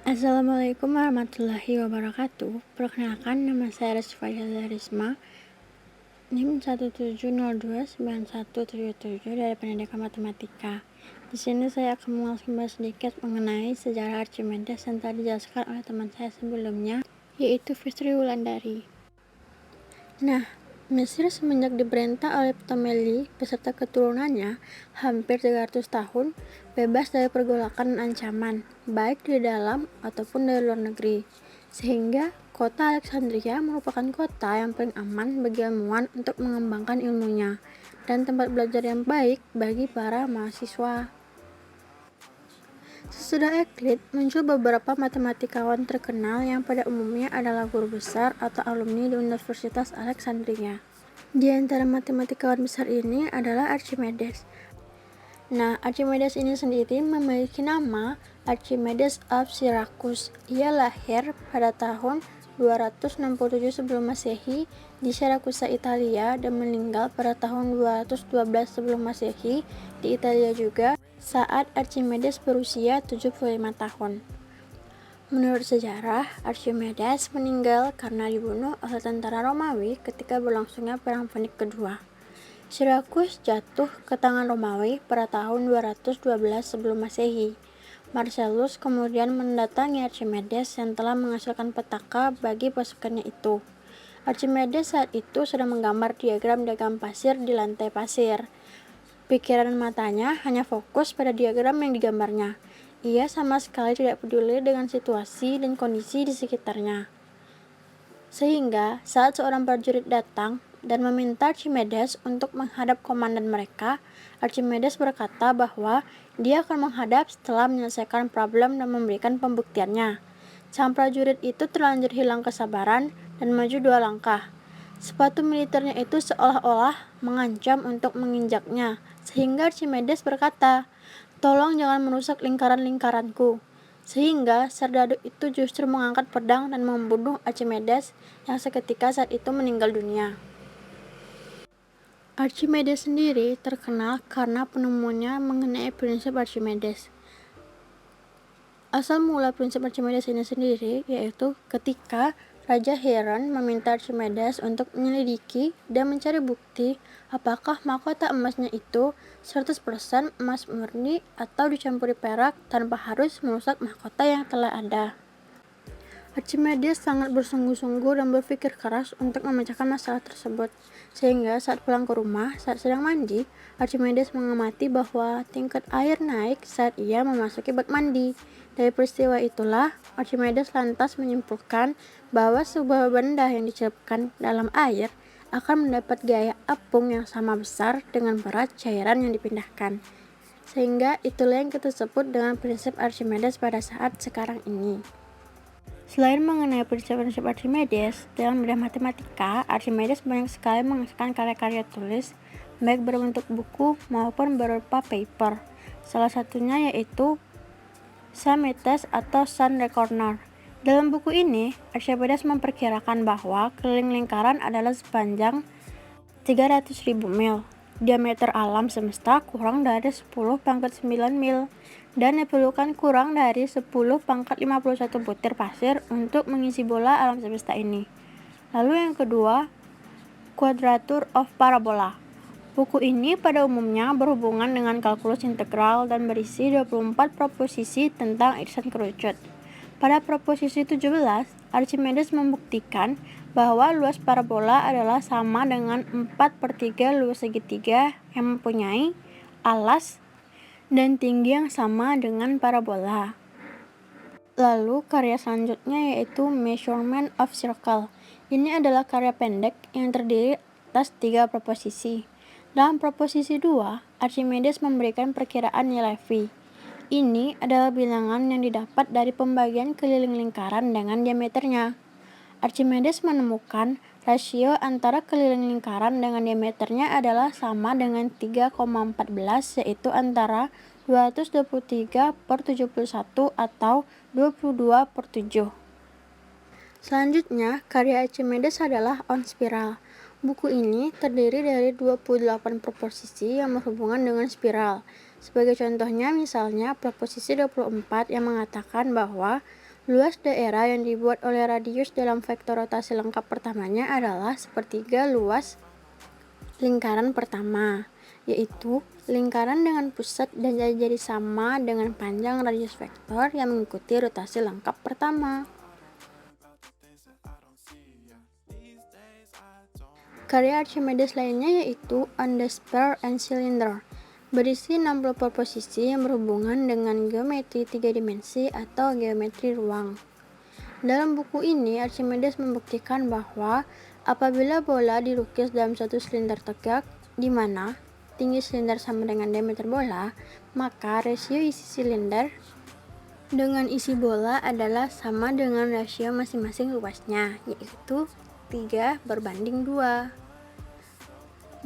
Assalamualaikum warahmatullahi wabarakatuh. Perkenalkan, nama saya Rizfayala Risma, NIM 170291177 dari Pendidikan Matematika. Di sini saya akan mengulas sedikit mengenai sejarah Archimedes yang telah dijelaskan oleh teman saya sebelumnya, yaitu Fitri Wulandari. Nah, Mesir semenjak diperintah oleh Ptomeli beserta keturunannya hampir 300 tahun bebas dari pergolakan dan ancaman, baik di dalam ataupun dari luar negeri. Sehingga kota Alexandria merupakan kota yang paling aman bagi ilmuwan untuk mengembangkan ilmunya dan tempat belajar yang baik bagi para mahasiswa. Sesudah Euclid, muncul beberapa matematikawan terkenal yang pada umumnya adalah guru besar atau alumni di Universitas Alexandria. Di antara matematikawan besar ini adalah Archimedes. Nah, Archimedes ini sendiri memiliki nama Archimedes of Syracuse. Ia lahir pada tahun 267 sebelum Masehi di Sirakusa, Italia, dan meninggal pada tahun 212 sebelum Masehi di Italia juga, saat Archimedes berusia 75 tahun. Menurut sejarah, Archimedes meninggal karena dibunuh oleh tentara Romawi ketika berlangsungnya Perang Punik Kedua. Syracuse jatuh ke tangan Romawi pada tahun 212 sebelum Masehi. Marcellus kemudian mendatangi Archimedes yang telah menghasilkan petaka bagi pasukannya itu. Archimedes saat itu sedang menggambar diagram pasir di lantai pasir. Pikiran matanya hanya fokus pada diagram yang digambarnya. Ia sama sekali tidak peduli dengan situasi dan kondisi di sekitarnya. Sehingga saat seorang prajurit datang dan meminta Archimedes untuk menghadap komandan mereka, Archimedes berkata bahwa dia akan menghadap setelah menyelesaikan problem dan memberikan pembuktiannya. Sang prajurit itu terlanjur hilang kesabaran dan maju 2 langkah. Sepatu militernya itu seolah-olah mengancam untuk menginjaknya, sehingga Archimedes berkata, "Tolong jangan merusak lingkaran-lingkaranku." Sehingga serdadu itu justru mengangkat pedang dan membunuh Archimedes yang seketika saat itu meninggal dunia. Archimedes sendiri terkenal karena penemuannya mengenai prinsip Archimedes. Asal mula prinsip Archimedes ini sendiri yaitu ketika Raja Heron meminta Archimedes untuk menyelidiki dan mencari bukti apakah mahkota emasnya itu 100% emas murni atau dicampuri perak tanpa harus merusak mahkota yang telah ada. Archimedes sangat bersungguh-sungguh dan berpikir keras untuk memecahkan masalah tersebut, sehingga saat pulang ke rumah saat sedang mandi, Archimedes mengamati bahwa tingkat air naik saat ia memasuki bak mandi. Dari peristiwa itulah, Archimedes lantas menyimpulkan bahwa sebuah benda yang dicelupkan dalam air akan mendapat gaya apung yang sama besar dengan berat cairan yang dipindahkan. Sehingga itulah yang kita sebut dengan prinsip Archimedes pada saat sekarang ini. Selain mengenai prinsip-prinsip Archimedes, dalam bidang matematika, Archimedes banyak sekali menghasilkan karya-karya tulis, baik berbentuk buku maupun berupa paper. Salah satunya yaitu Sametes atau Sun Reckoner. Dalam buku ini, Archimedes memperkirakan bahwa keliling lingkaran adalah sepanjang 300.000 mil. Diameter alam semesta kurang dari 10⁻⁹ mil dan diperlukan kurang dari 10⁻51 butir pasir untuk mengisi bola alam semesta ini. Lalu yang kedua, Quadrature of Parabola. Buku ini pada umumnya berhubungan dengan kalkulus integral dan berisi 24 proposisi tentang irisan kerucut. Pada proposisi 17, Archimedes membuktikan bahwa luas parabola adalah sama dengan 4/3 luas segitiga yang mempunyai alas dan tinggi yang sama dengan parabola. Lalu karya selanjutnya yaitu Measurement of Circle. Ini adalah karya pendek yang terdiri atas 3 proposisi. Dalam proposisi 2, Archimedes memberikan perkiraan nilai phi. Ini adalah bilangan yang didapat dari pembagian keliling lingkaran dengan diameternya. Archimedes menemukan rasio antara keliling lingkaran dengan diameternya adalah sama dengan 3,14, yaitu antara 223/71 atau 22/7. Selanjutnya, karya Archimedes adalah On Spiral. Buku ini terdiri dari 28 proposisi yang berhubungan dengan spiral. Sebagai contohnya, misalnya proposisi 24 yang mengatakan bahwa Luas daerah yang dibuat oleh radius dalam vektor rotasi lengkap pertamanya adalah sepertiga luas lingkaran pertama, yaitu lingkaran dengan pusat dan jari-jari sama dengan panjang radius vektor yang mengikuti rotasi lengkap pertama. Karya Archimedes lainnya yaitu On the Sphere and Cylinder, berisi 60 proposisi yang berhubungan dengan geometri 3 dimensi atau geometri ruang. Dalam buku ini, Archimedes membuktikan bahwa apabila bola dilukis dalam suatu silinder tegak, di mana tinggi silinder sama dengan diameter bola, maka rasio isi silinder dengan isi bola adalah sama dengan rasio masing-masing luasnya, yaitu 3:2.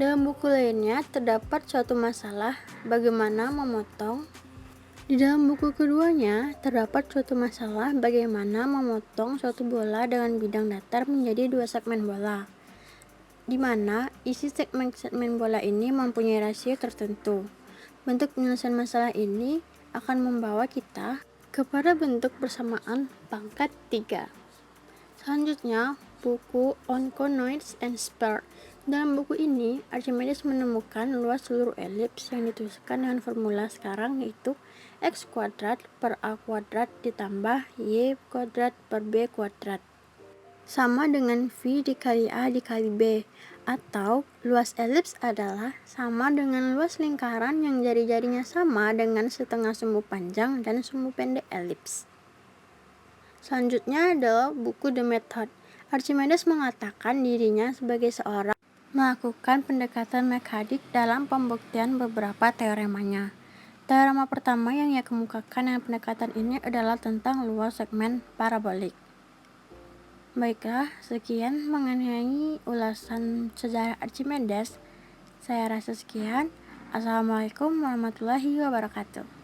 Dalam buku lainnya terdapat suatu masalah bagaimana memotong. Di dalam buku keduanya terdapat suatu masalah bagaimana memotong suatu bola dengan bidang datar menjadi 2 segmen bola, di mana isi segmen-segmen bola ini mempunyai rasio tertentu. Bentuk penyelesaian masalah ini akan membawa kita kepada bentuk persamaan pangkat 3. Selanjutnya, buku On Conoids and Sphere. Dalam buku ini, Archimedes menemukan luas seluruh elips yang dituliskan dengan formula sekarang, yaitu x kuadrat per a kuadrat ditambah y kuadrat per b kuadrat sama dengan v dikali a dikali b, atau luas elips adalah sama dengan luas lingkaran yang jari-jarinya sama dengan setengah sumbu panjang dan sumbu pendek elips. Selanjutnya adalah buku The Method. Archimedes mengatakan dirinya sebagai seorang melakukan pendekatan mekanik dalam pembuktian beberapa teoremanya. Teorema pertama yang ia kemukakan dengan pendekatan ini adalah tentang luas segmen parabolik. Baiklah, sekian mengenai ulasan sejarah Archimedes. Saya rasa sekian. Assalamualaikum warahmatullahi wabarakatuh.